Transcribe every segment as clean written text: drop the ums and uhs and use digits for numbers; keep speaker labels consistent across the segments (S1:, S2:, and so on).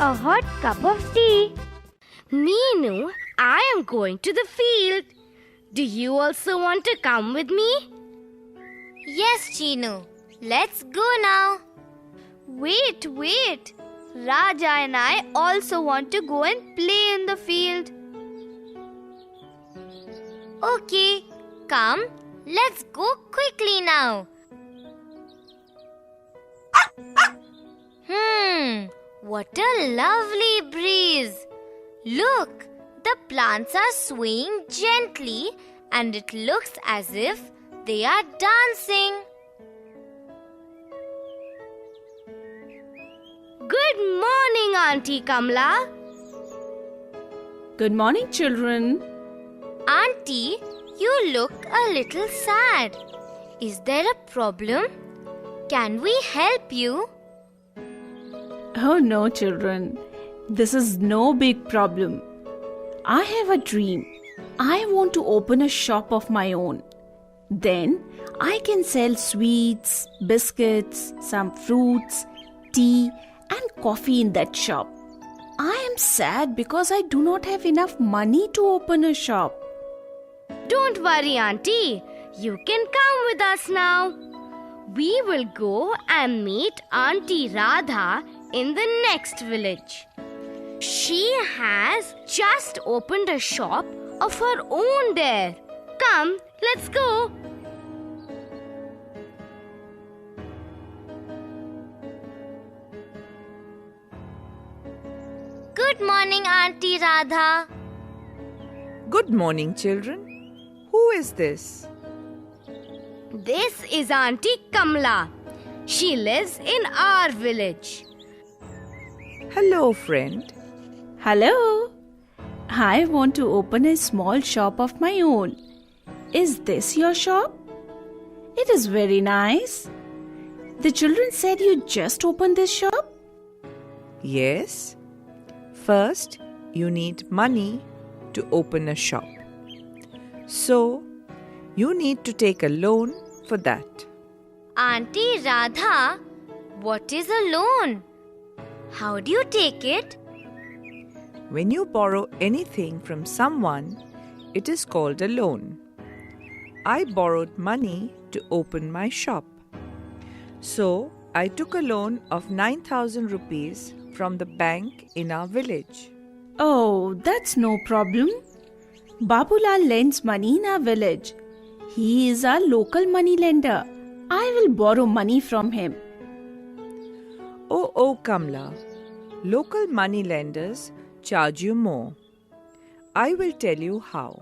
S1: a hot cup of tea. Meenu, I am going to the field. Do you also want to come with me?
S2: Yes, Chinu. Let's go now.
S3: Wait. Raja and I also want to go and play in the field.
S2: Okay, come. Let's go quickly now. What a lovely breeze. Look, the plants are swaying gently and it looks as if they are dancing.
S1: Good morning, Auntie Kamla.
S4: Good morning, children.
S2: Auntie, you look a little sad. Is there a problem? Can we help you?
S4: Oh no, children. This is no big problem. I have a dream. I want to open a shop of my own. Then I can sell sweets, biscuits, some fruits, tea, and coffee in that shop. I am sad because I do not have enough money to open a shop.
S1: Don't worry, Auntie. You can come with us now. We will go and meet Auntie Radha in the next village. She has just opened a shop of her own there. Come, let's go.
S2: Good morning, Auntie Radha.
S5: Good morning, children. Who is this?
S1: This is Auntie Kamla. She lives in our village.
S5: Hello, friend.
S4: Hello. I want to open a small shop of my own. Is this your shop? It is very nice. The children said you just opened this shop?
S5: Yes. First, you need money to open a shop. So, you need to take a loan for that.
S2: Auntie Radha, what is a loan? How do you take it?
S5: When you borrow anything from someone, it is called a loan. I borrowed money to open my shop. So, I took a loan of 9,000 rupees from the bank in our village.
S4: Oh, that's no problem. Babulal lends money in our village. He is our local money lender. I will borrow money from him.
S5: Oh, Kamla. Local money lenders charge you more. I will tell you how.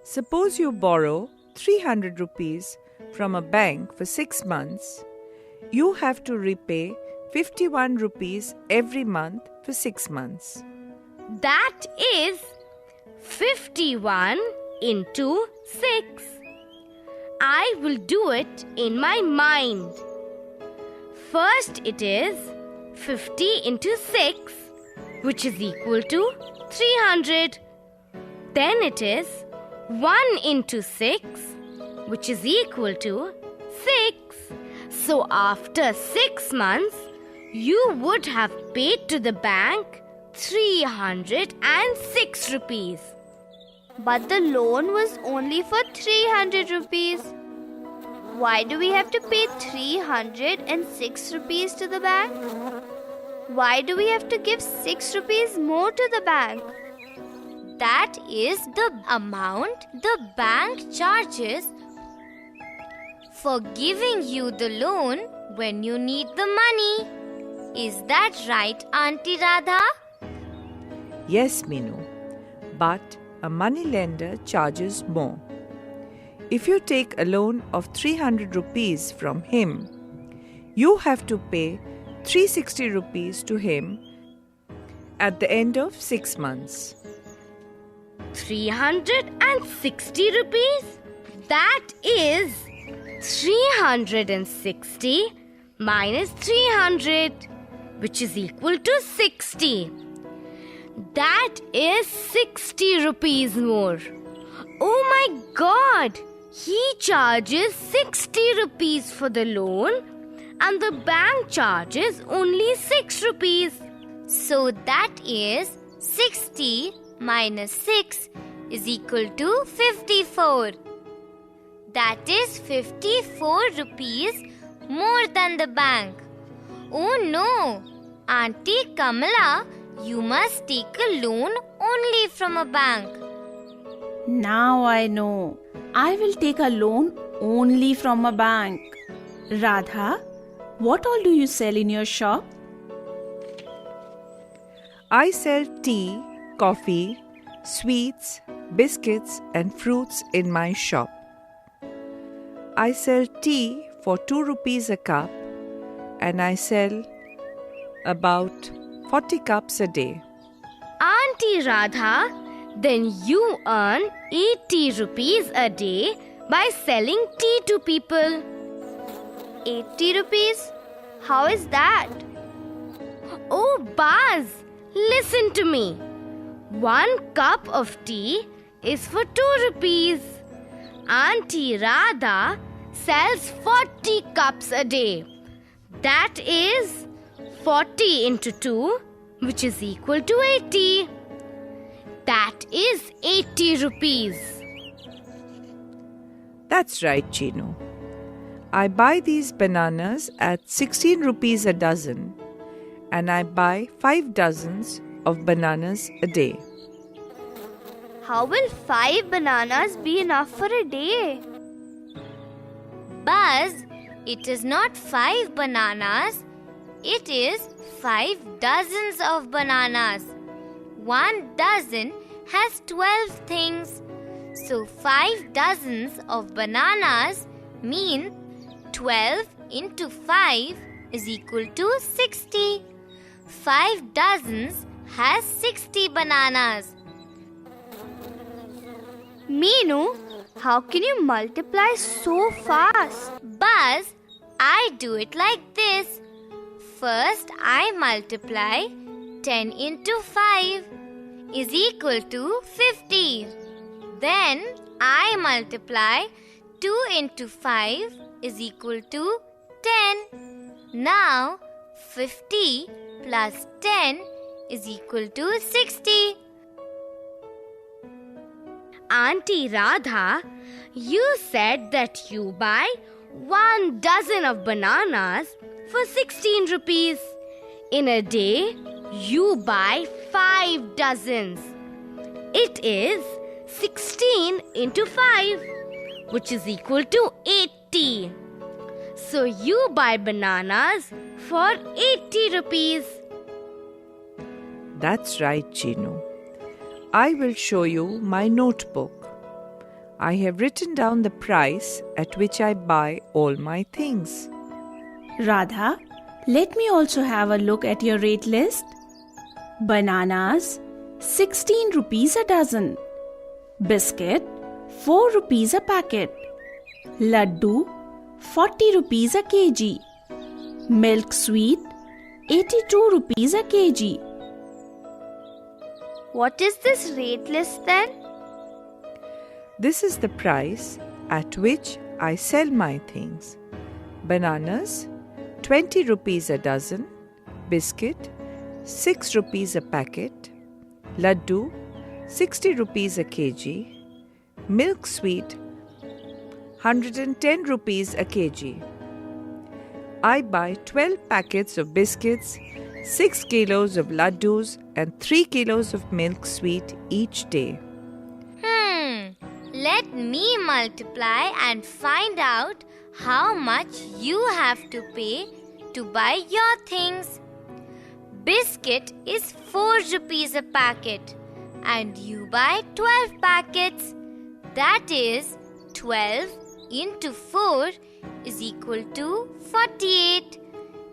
S5: Suppose you borrow 300 rupees from a bank for 6 months. You have to repay 51 rupees every month for 6 months.
S1: That is 51 into 6. I will do it in my mind. First it is 50 into 6, which is equal to 300. Then it is 1 into 6, which is equal to 6. So after 6 months, you would have paid to the bank 306 rupees.
S3: But the loan was only for 300 rupees. Why do we have to pay 306 rupees to the bank? Why do we have to give 6 rupees more to the bank?
S2: That is the amount the bank charges for giving you the loan when you need the money. Is that right, Auntie Radha?
S5: Yes, Meenu. But a money lender charges more. If you take a loan of 300 rupees from him, you have to pay 360 rupees to him at the end of 6 months.
S1: 360 rupees? That is 360 minus 300, which is equal to 60. That is 60 rupees more. Oh my God! He charges 60 rupees for the loan and the bank charges only 6 rupees.
S2: So that is 60 minus 6 is equal to 54. That is 54 rupees more than the bank. Oh no! Auntie Kamala, you must take a loan only from a bank.
S4: Now I know. I will take a loan only from a bank. Radha, what all do you sell in your shop?
S5: I sell tea, coffee, sweets, biscuits and fruits in my shop. I sell tea for 2 rupees a cup and I sell about 40 cups a day.
S1: Auntie Radha, then you earn 80 rupees a day by selling tea to people.
S3: 80 rupees? How is that?
S1: Oh, Baz, listen to me. 1 cup of tea is for 2 rupees. Auntie Radha sells 40 cups a day. That is 40 into 2, which is equal to 80. That is 80 rupees.
S5: That's right, Chinu. I buy these bananas at 16 rupees a dozen and I buy 5 dozens of bananas a day.
S3: How will 5 bananas be enough for a day?
S2: Buzz, it is not 5 bananas. It is 5 dozens of bananas. 1 dozen has 12 things. So 5 dozens of bananas mean 12 into 5 is equal to 60. 5 dozens has 60 bananas.
S3: Meenu, how can you multiply so fast?
S2: Buzz, I do it like this. First, I multiply 10 into 5 is equal to 50. Then, I multiply 2 into 5 is equal to 10. Now, 50 plus 10 is equal to 60.
S1: Auntie Radha, you said that you buy 1 dozen of bananas for 16 rupees. In a day, you buy 5 dozens. It is 16 into 5, which is equal to 80. So you buy bananas for 80 rupees.
S5: That's right, Chinu. I will show you my notebook. I have written down the price at which I buy all my things.
S4: Radha, let me also have a look at your rate list. Bananas, 16 rupees a dozen. Biscuit, 4 rupees a packet. Laddu, 40 rupees a kg. Milk sweet, 82 rupees a kg.
S3: What is this rate list then?
S5: This is the price at which I sell my things. Bananas, 20 rupees a dozen. Biscuit, 6 rupees a packet. Laddu, 60 rupees a kg. Milk sweet, 110 rupees a kg. I buy 12 packets of biscuits, 6 kilos of laddus and 3 kilos of milk sweet each day.
S2: Let me multiply and find out how much you have to pay to buy your things. Biscuit is 4 rupees a packet and you buy 12 packets. That is 12 into 4 is equal to 48.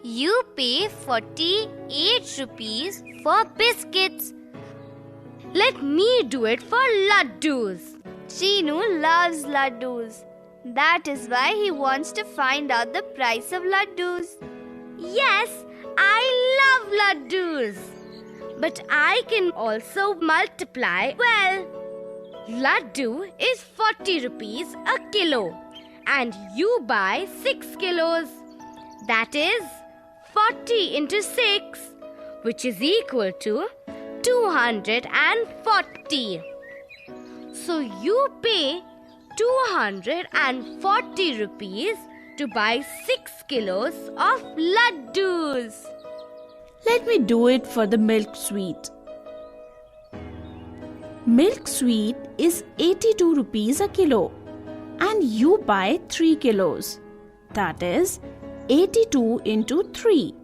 S2: You pay 48 rupees for biscuits.
S1: Let me do it for laddus.
S3: Chinu loves laddus. That is why he wants to find out the price of laddus.
S1: Yes, I love laddus. But I can also multiply well. Laddu is 40 rupees a kilo and you buy 6 kilos. That is 40 into 6, which is equal to 240. So you pay 240 rupees to buy 6 kilos of laddus.
S4: Let me do it for the milk sweet. Milk sweet is 82 rupees a kilo and you buy 3 kilos. That is 82 into 3.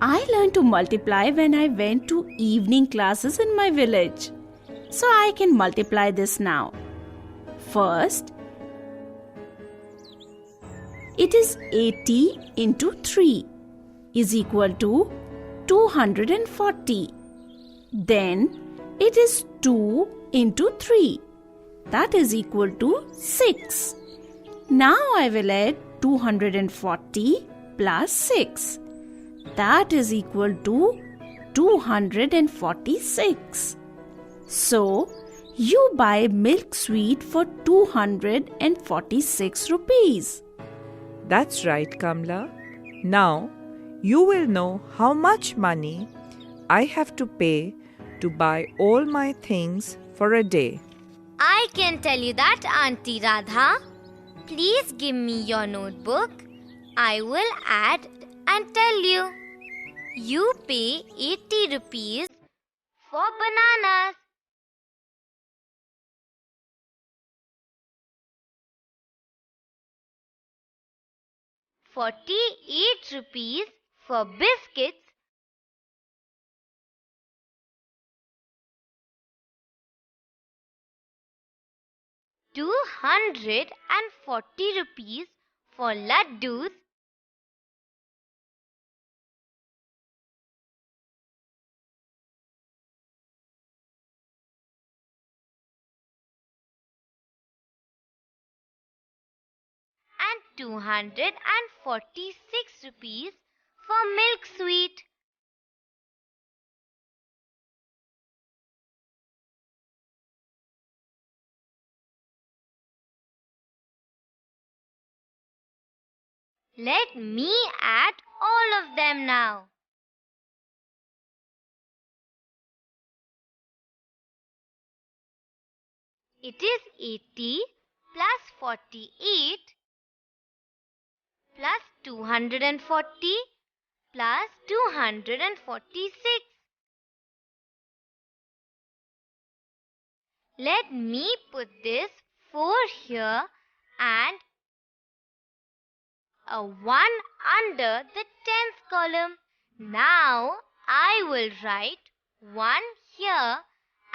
S4: I learned to multiply when I went to evening classes in my village. So I can multiply this now. First, it is 80 into 3 is equal to 240. Then it is 2 into 3. That is equal to 6. Now I will add 240 plus 6. That is equal to 246. So, you buy milk sweet for 246 rupees.
S5: That's right, Kamla. Now, you will know how much money I have to pay to buy all my things for a day.
S2: I can tell you that, Auntie Radha. Please give me your notebook. I will add and tell you. You pay 80 rupees for bananas. 48 rupees for biscuits. 240 rupees for laddus. 246 rupees for milk sweet. Let me add all of them now. It is 80 plus 48 plus 240 plus 246. Let me put this 4 here and a 1 under the 10th column. Now I will write 1 here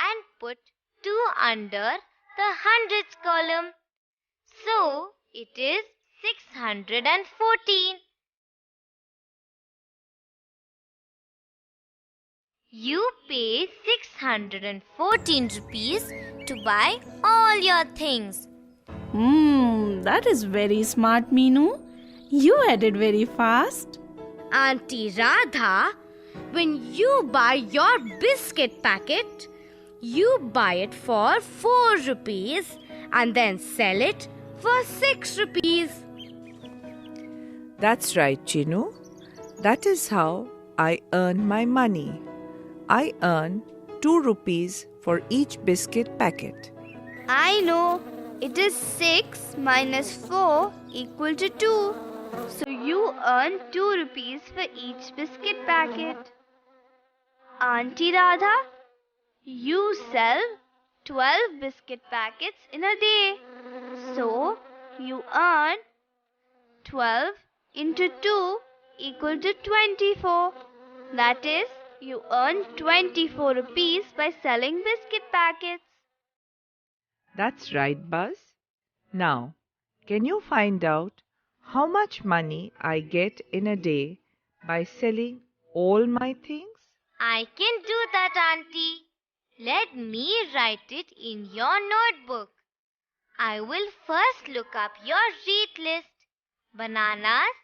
S2: and put 2 under the 100th column. So it is 614. You pay 614 rupees to buy all your things.
S4: That is very smart, Meenu. You added very fast.
S1: Auntie Radha, when you buy your biscuit packet, you buy it for 4 rupees and then sell it for 6 rupees.
S5: That's right, Chinu. That is how I earn my money. I earn 2 rupees for each biscuit packet.
S3: I know. It is 6 minus 4 equal to 2. So you earn 2 rupees for each biscuit packet. Auntie Radha, you sell 12 biscuit packets in a day. So you earn 12 into 2 equal to 24. That is, you earn 24 rupees by selling biscuit packets.
S5: That's right, Buzz. Now, can you find out how much money I get in a day by selling all my things?
S2: I can do that, Auntie. Let me write it in your notebook. I will first look up your rate list. Bananas,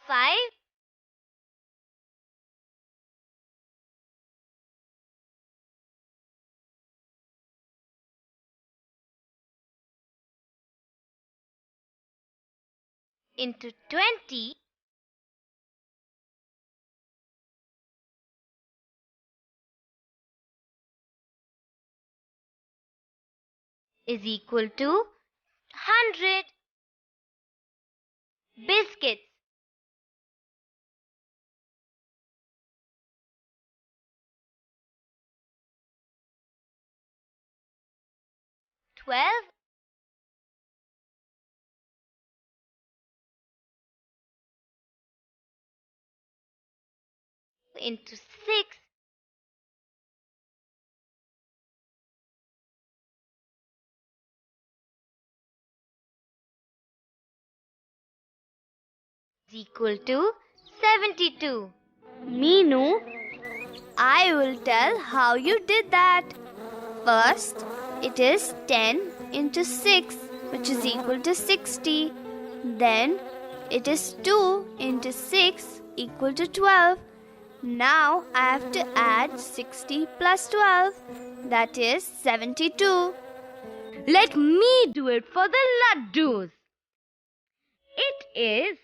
S2: 5. Into 20 is equal to 100. Biscuits. Twelve into 6 is equal to 72.
S3: Meenu, I will tell how you did that. First, it is 10 into 6, which is equal to 60. Then, it is 2 into 6 equal to 12. Now, I have to add 60 plus 12. That is 72.
S1: Let me do it for the laddus. It is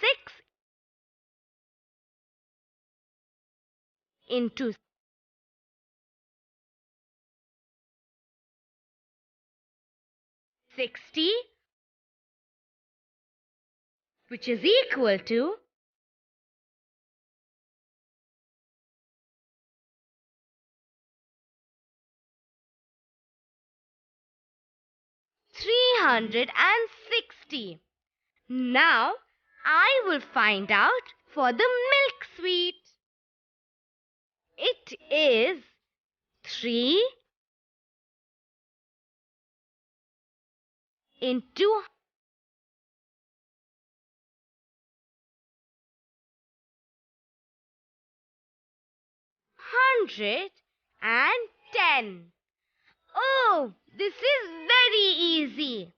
S1: 6 into 60, which is equal to 360. Now I will find out for the milk sweet. It is 3 into 110. Oh, this is very easy.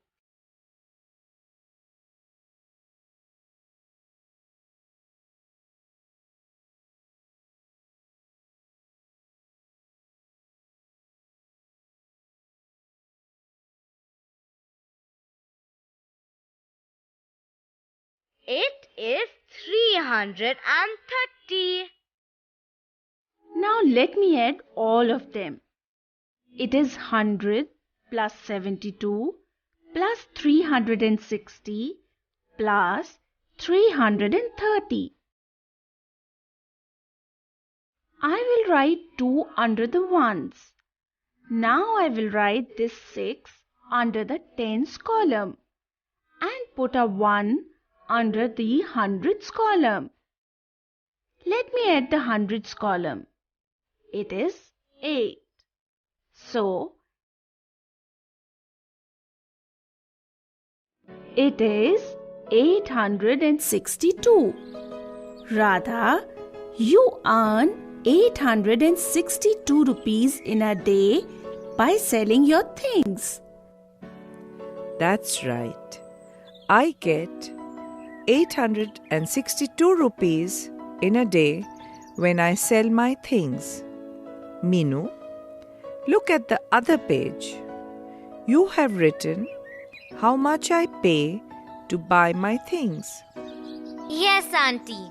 S1: It is 330.
S4: Now let me add all of them. It is 100 plus 72 plus 360 plus 330. I will write 2 under the ones. Now I will write this 6 under the tens column and put a 1 under the hundreds column. Let me add the hundreds column. It is 8. So, it is 862. Radha, you earn 862 rupees in a day by selling your things.
S5: That's right. I get 862 rupees in a day when I sell my things. Meenu, look at the other page. You have written how much I pay to buy my things.
S2: Yes, Auntie.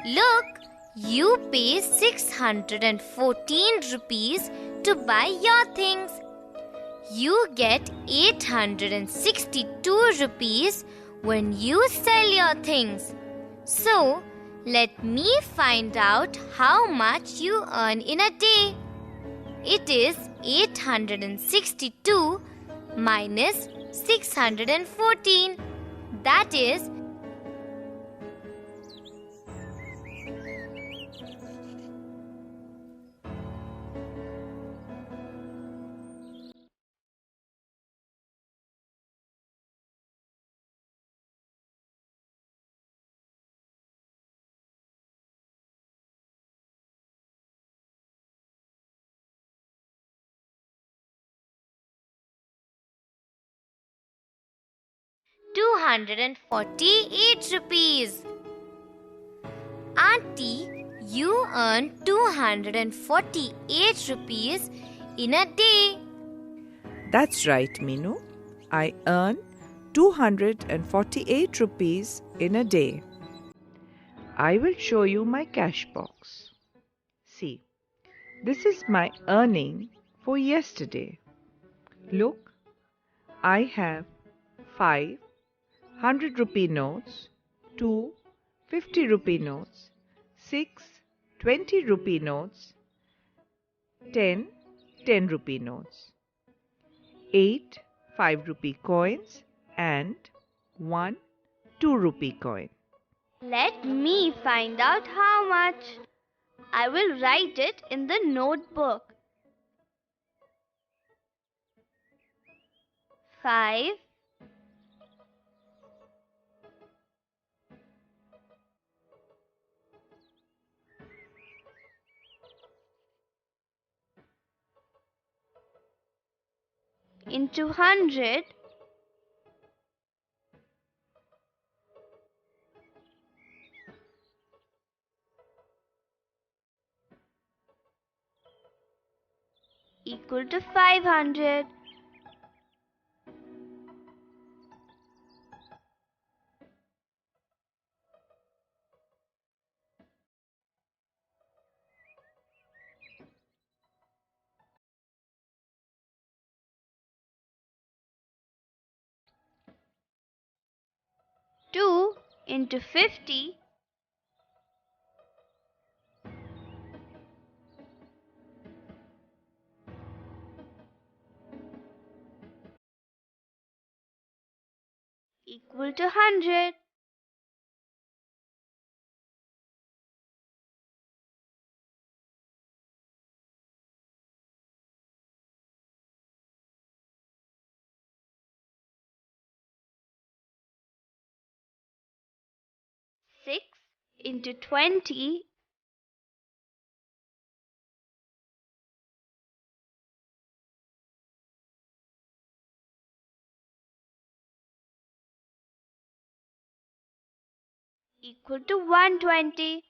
S2: Look, you pay 614 rupees to buy your things. You get 862 rupees when you sell your things. So, let me find out how much you earn in a day. It is 862 minus 614. That is 248 rupees. Auntie, you earn 248 rupees in a day.
S5: That's right, Meenu. I earn 248 rupees in a day. I will show you my cash box. See, This is my earning for yesterday. Look, I have 5 100 rupee notes, 2 50 rupee notes, 6 20 rupee notes, 10 10 rupee notes, 8 5 rupee coins, and 1 2 rupee coin.
S3: Let me find out how much. I will write it in the notebook. 5 into 100 equal to 500. Two into 50 equal to 100. Six into 20 equal to 120.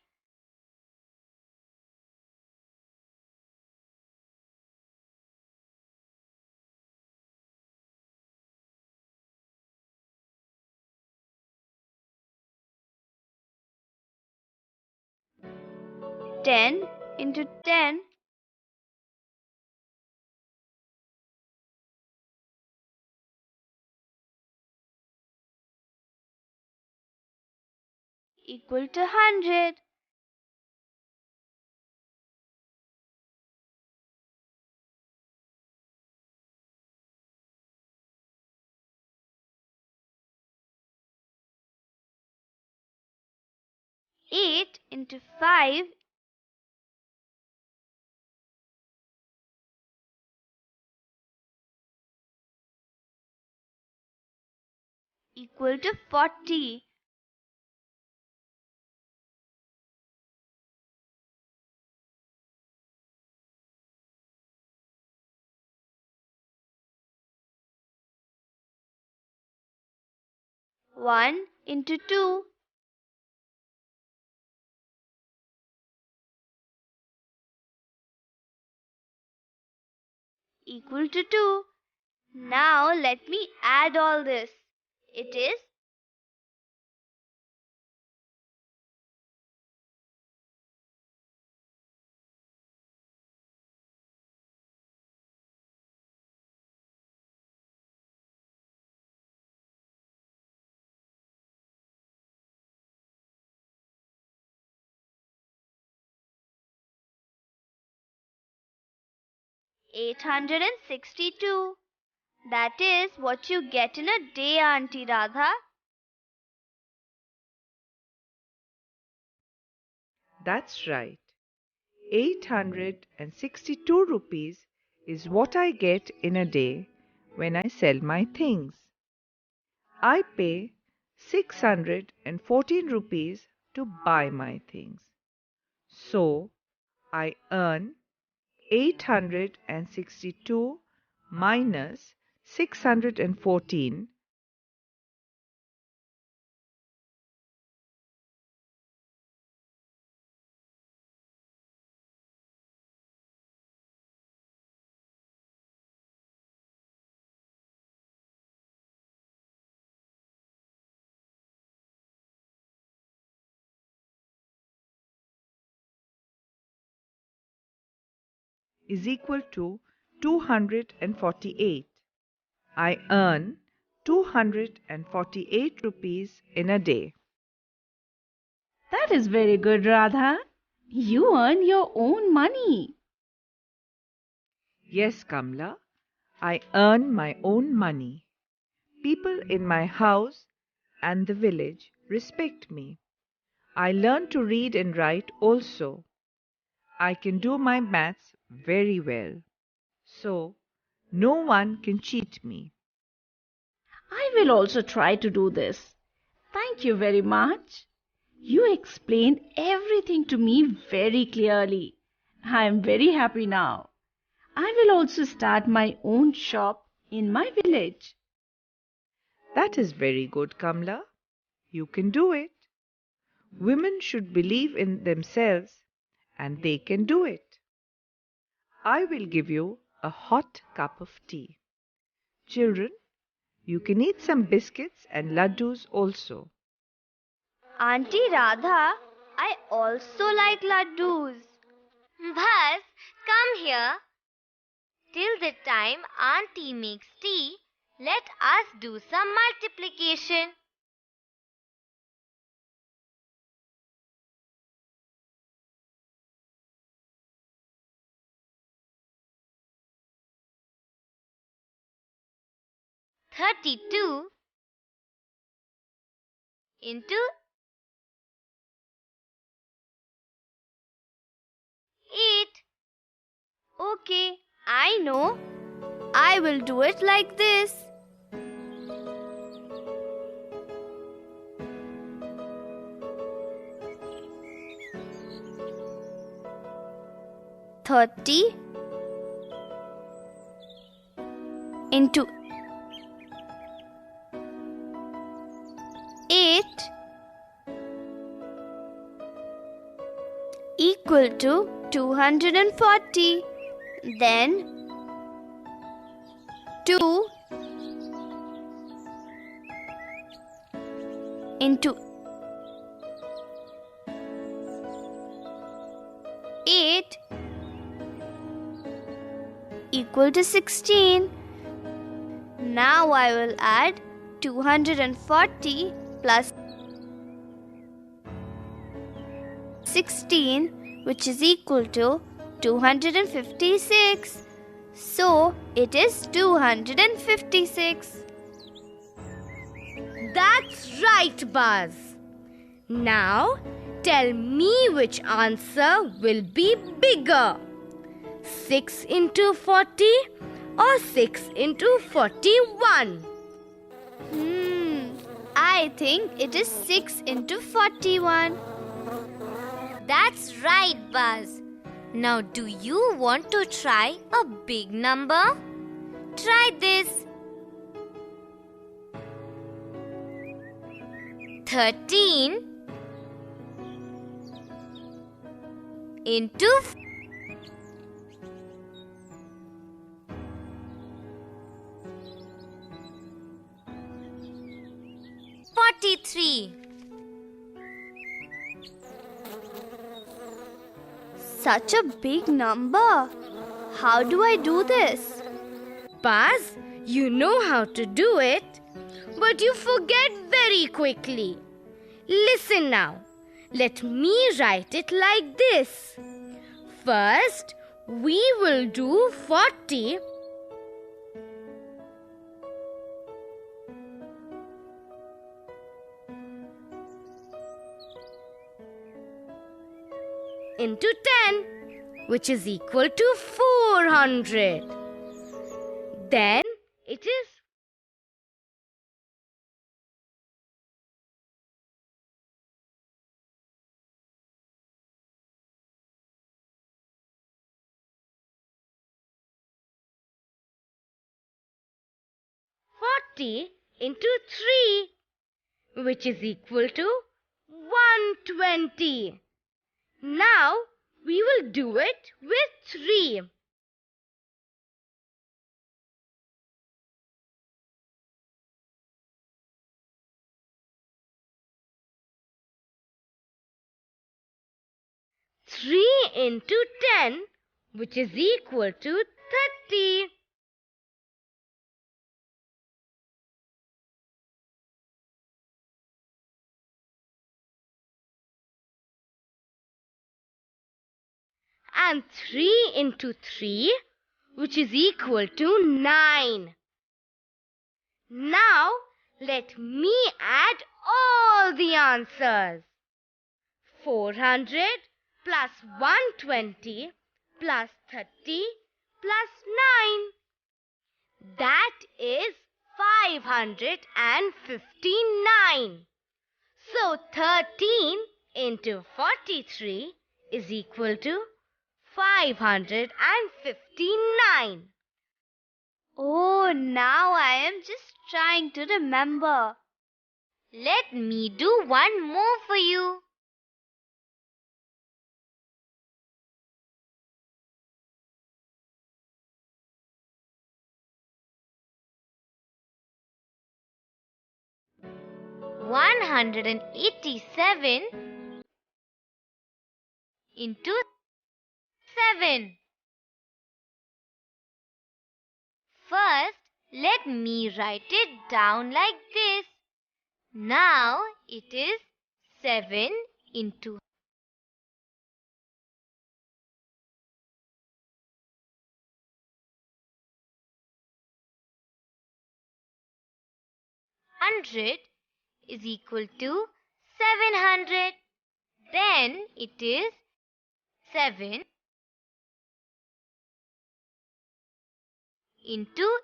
S3: Ten into 10 equal to 100. Eight into 5 equal to 40. One into 2 equal to 2. Now let me add all this. It is $862. That is what you get in a day, Auntie Radha.
S5: That's right. 862 rupees is what I get in a day when I sell my things. I pay 614 rupees to buy my things. So I earn 862 minus 614 is equal to 248. I earn 248 rupees in a day.
S4: That is very good, Radha. You earn your own money.
S5: Yes, Kamla, I earn my own money. People in my house and the village respect me. I learn to read and write also. I can do my maths very well. So, no one can cheat me.
S4: I will also try to do this. Thank you very much. You explained everything to me very clearly. I am very happy now. I will also start my own shop in my village.
S5: That is very good, Kamla. You can do it. Women should believe in themselves and they can do it. I will give you a hot cup of tea. Children, you can eat some biscuits and laddus also.
S3: Auntie Radha, I also like laddus.
S2: Buzz, come here. Till the time Auntie makes tea, let us do some multiplication. "32 into 8.
S3: Okay, I know. I will do it like this. Thirty into 8 equal to 240. Then 2 into 8 equal to 16. Now I will add 240 plus 16, which is equal to 256. So it is 256.
S1: That's right, Buzz. Now tell me which answer will be bigger. 6 into 40 or 6 into 41?
S3: I think it is 6 into 41.
S2: That's right, Buzz. Now, do you want to try a big number? Try this. 13 into 43.
S3: Such a big number. How do I do this?
S1: Buzz, you know how to do it, but you forget very quickly. Listen now. Let me write it like this. First, we will do 40 into 10, which is equal to 400. Then it is 40 into 3, which is equal to 120. Now we will do it with 3. Three into 10, which is equal to 30. And 3 into 3, which is equal to 9. Now, let me add all the answers. 400 plus 120 plus 30 plus 9. That is 559. So 13 into 43 is equal to 559.
S3: Oh, now I am just trying to remember.
S2: Let me do one more for you. One hundred and 87 into 7. First, let me write it down like this. Now it is 7 into 100 is equal to 700. Then it is 7 into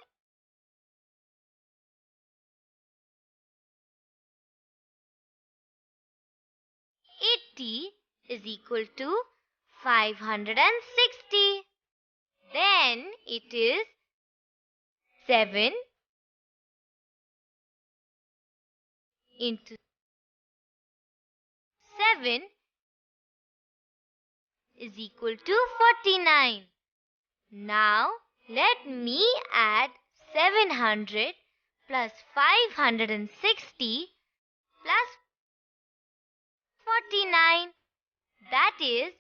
S2: 80 is equal to 560. Then it is 7 into 7 is equal to 49. Now let me add 700 plus 560 plus 49. That is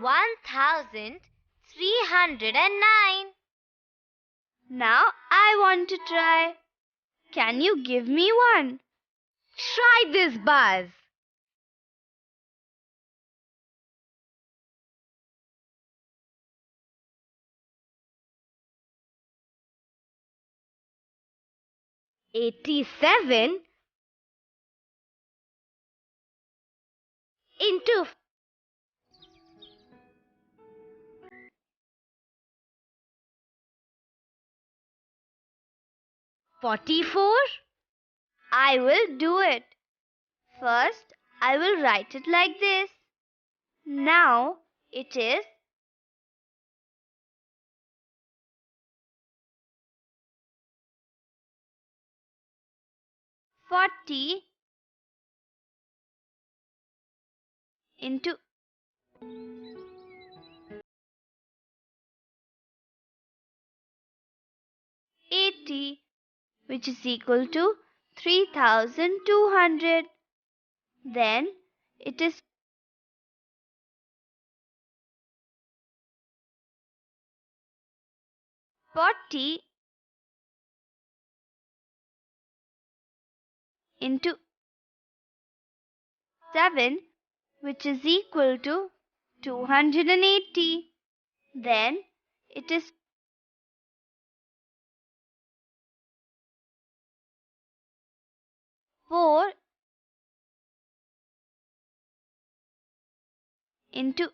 S2: 1309.
S3: Now I want to try. Can you give me one?
S1: Try this, Buzz. "87 into 44.
S3: I will do it. First, I will write it like this. Now it is 40 into 80, which is equal to 3200. Then it is 40 into 7, which is equal to 280. Then it is 4 into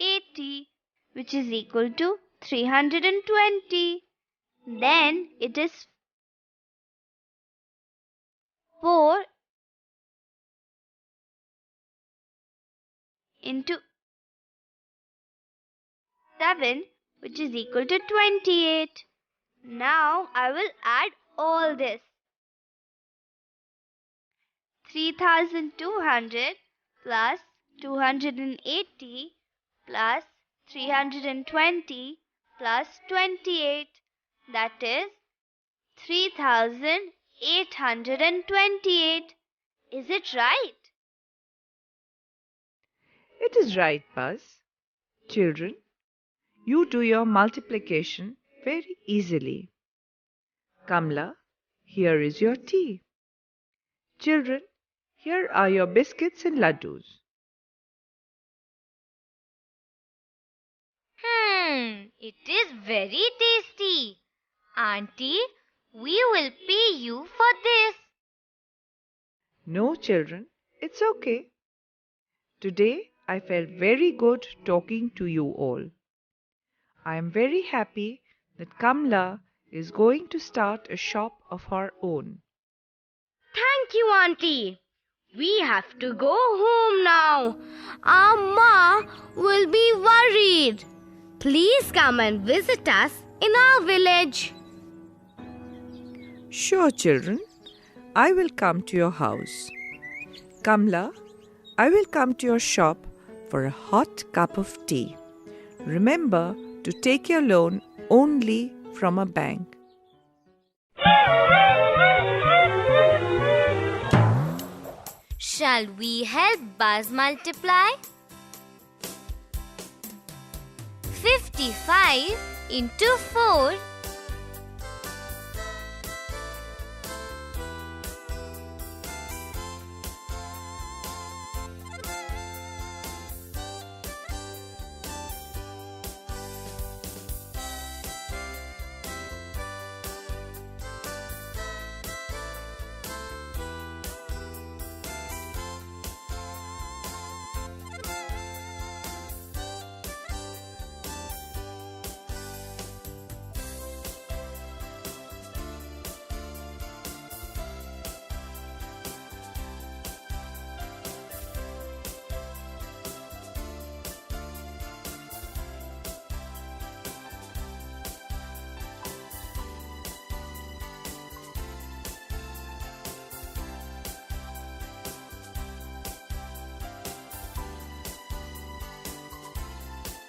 S3: 80, which is equal to 320. Then it is 4 into 7, which is equal to 28. Now I will add all this. 3200 plus 280 plus 320 plus 28. That is 3828. Is it right?
S5: It is right, Buzz. Children, you do your multiplication very easily. Kamla, here is your tea. Children, here are your biscuits and laddus.
S2: It is very tasty. Auntie, we will pay you for this.
S5: No, children, it's okay. Today I felt very good talking to you all. I am very happy that Kamla is going to start a shop of her own.
S1: Thank you, Auntie. We have to go home now. Our ma will be worried. Please come and visit us in our village.
S5: Sure, children, I will come to your house. Kamla, I will come to your shop for a hot cup of tea. Remember to take your loan only from a bank.
S2: Shall we help Buzz multiply? 55 into 4.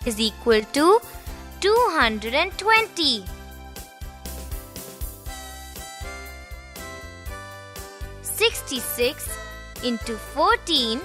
S2: Is equal to 220. 66 into 14.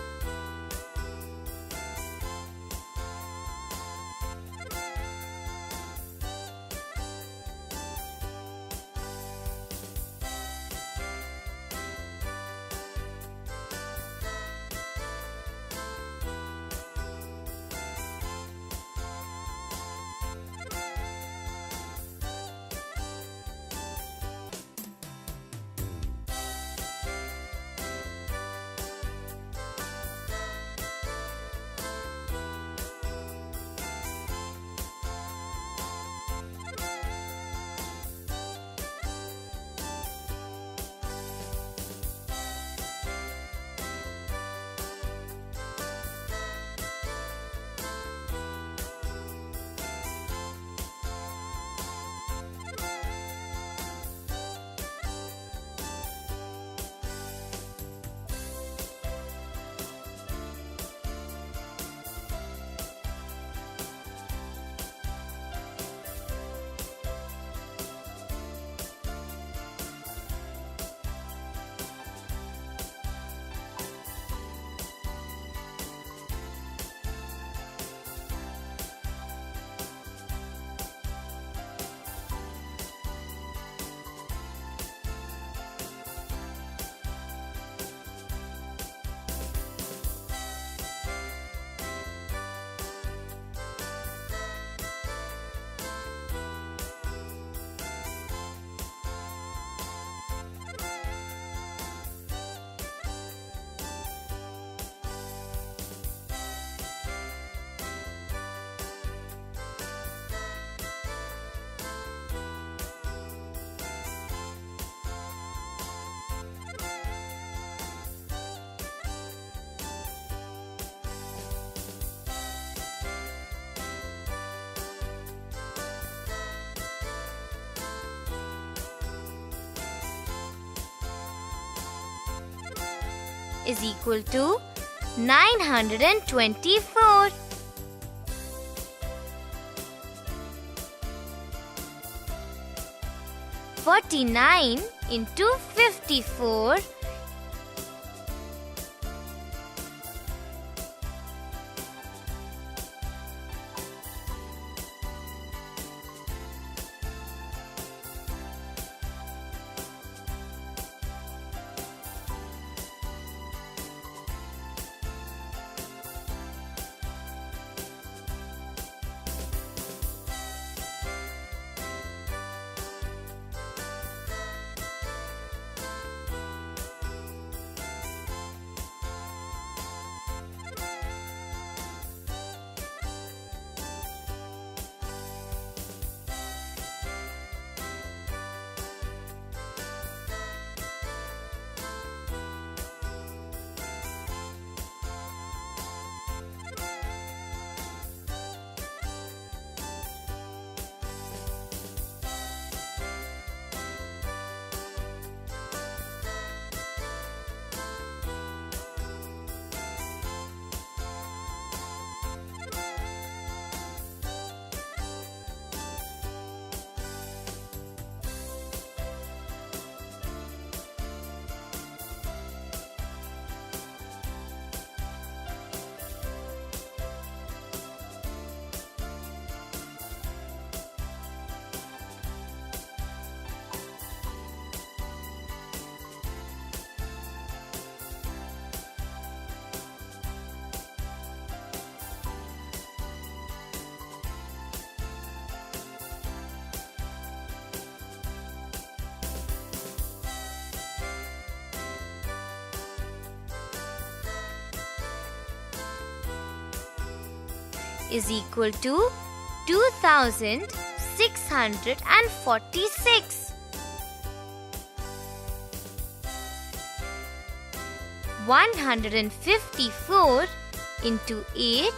S2: Is equal to 924. 49 into 54 is equal to 2646. 154 into 8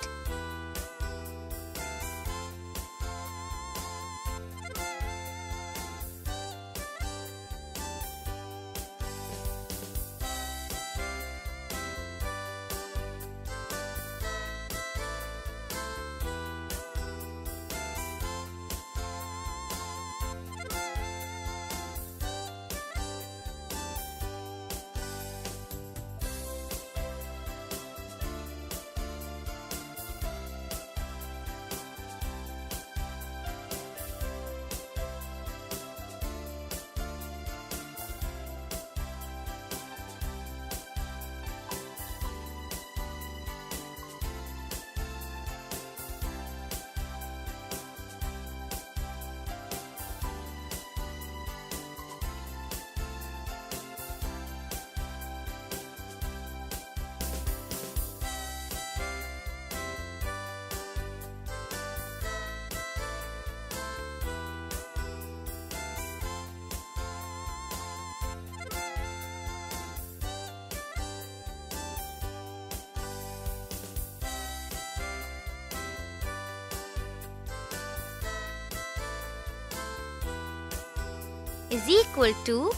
S2: is equal to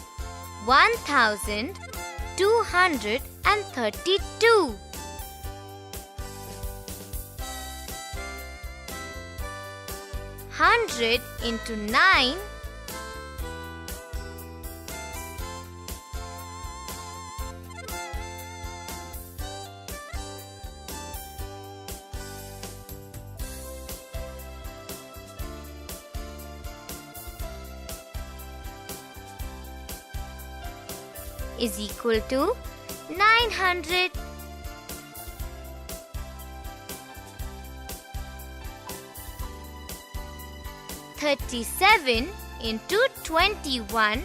S2: 1232. 100 into 9 is equal to 900. 37 into 21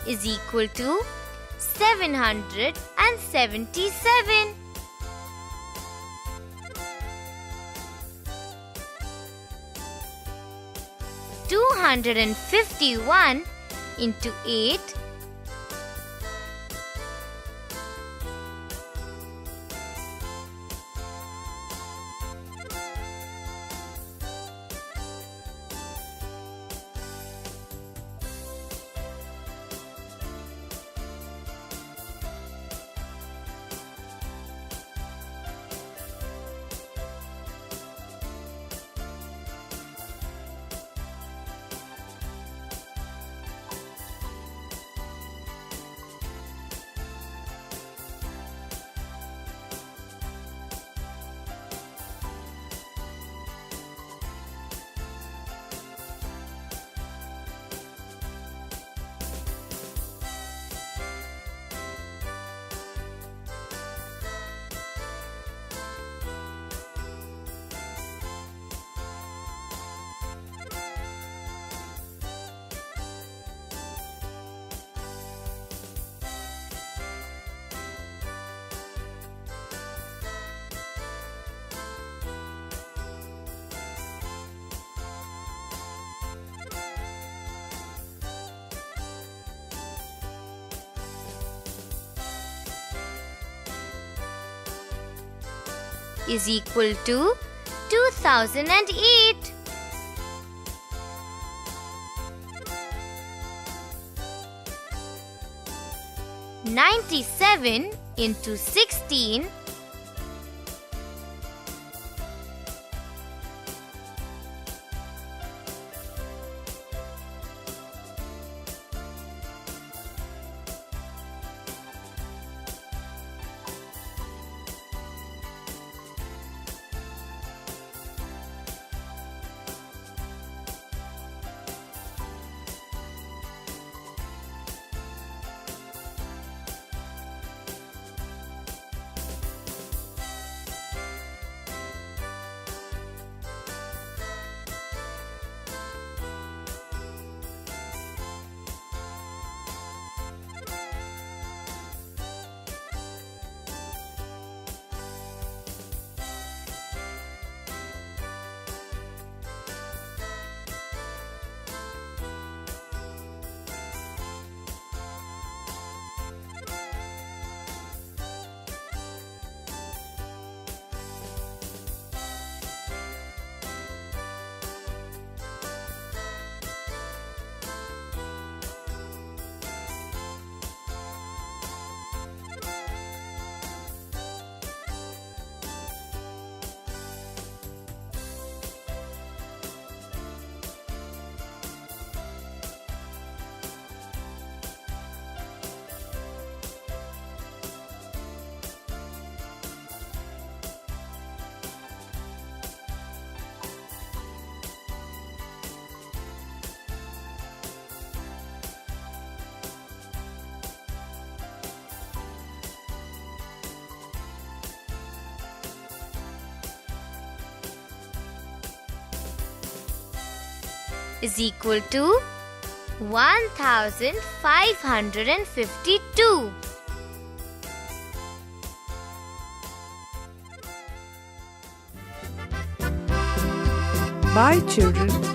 S2: is equal to 777. 251 into 8 . is equal to 2008. "97 into 16 is equal to 1552.
S5: Bye, children.